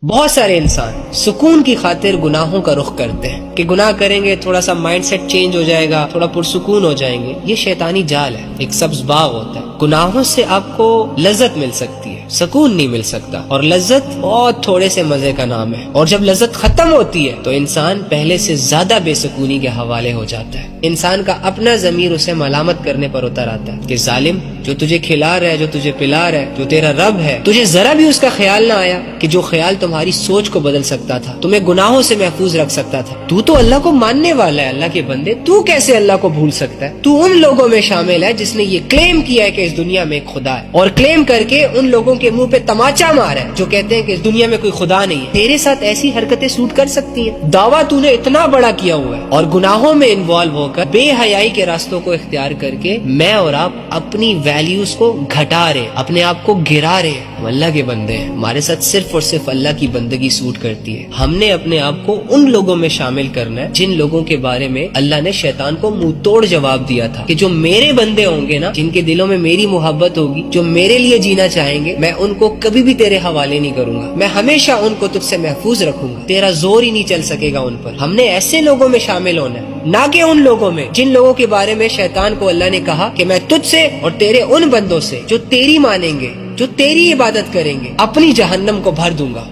بہت سارے انسان سکون کی خاطر گناہوں کا رخ کرتے ہیں کہ گناہ کریں گے تھوڑا سا مائنڈ سیٹ چینج ہو جائے گا، تھوڑا پرسکون ہو جائیں گے۔ یہ شیطانی جال ہے، ایک سبز باغ ہوتا ہے۔ گناہوں سے آپ کو لذت مل سکتی ہے، سکون نہیں مل سکتا، اور لذت بہت تھوڑے سے مزے کا نام ہے، اور جب لذت ختم ہوتی ہے تو انسان پہلے سے زیادہ بے سکونی کے حوالے ہو جاتا ہے۔ انسان کا اپنا ضمیر اسے ملامت کرنے پر اتر آتا ہے کہ ظالم، جو تجھے کھلا رہا ہے، جو تجھے پلا رہا ہے، جو تیرا رب ہے، تجھے ذرا بھی اس کا خیال نہ آیا کہ جو خیال تمہاری سوچ کو بدل سکتا تھا، تمہیں گناہوں سے محفوظ رکھ سکتا تھا۔ تو اللہ کو ماننے والا ہے، اللہ کے بندے، تو کیسے اللہ کو بھول سکتا ہے؟ تو ان لوگوں میں شامل ہے جس نے یہ کلیم کیا ہے کہ اس دنیا میں ایک خدا ہے، اور کلیم کر کے ان لوگوں کے منہ پہ تماچا مارا ہے جو کہتے ہیں کہ اس دنیا میں کوئی خدا نہیں ہے۔ تیرے ساتھ ایسی حرکتیں سوٹ کر سکتی ہیں؟ دعویٰ تو نے اتنا بڑا کیا ہوا ہے، اور گناہوں میں انوالو ہو کر، بے حیائی کے راستوں کو اختیار کر کے میں اور آپ اپنی ویلیوز کو گھٹا رہے، اپنے آپ کو گرا رہے۔ ہم اللہ کے بندے ہیں، ہمارے ساتھ صرف اور صرف اللہ کی بندگی سوٹ کرتی ہے۔ ہم نے اپنے آپ کو ان لوگوں میں شامل کرنا ہے جن لوگوں کے بارے میں اللہ نے شیطان کو منہ توڑ جواب دیا تھا کہ جو میرے بندے ہوں گے نا، جن کے دلوں میں میری محبت ہوگی، جو میرے لیے جینا چاہیں گے، میں ان کو کبھی بھی تیرے حوالے نہیں کروں گا، میں ہمیشہ ان کو تجھ سے محفوظ رکھوں گا، تیرا زور ہی نہیں چل سکے گا ان پر۔ ہم نے ایسے لوگوں میں شامل ہونا ہے، نہ کہ ان لوگوں میں جن لوگوں کے بارے میں شیطان کو اللہ نے کہا کہ میں تجھ سے اور تیرے ان بندوں سے جو تیری مانیں گے، جو تیری عبادت کریں گے، اپنی جہنم کو بھر دوں گا۔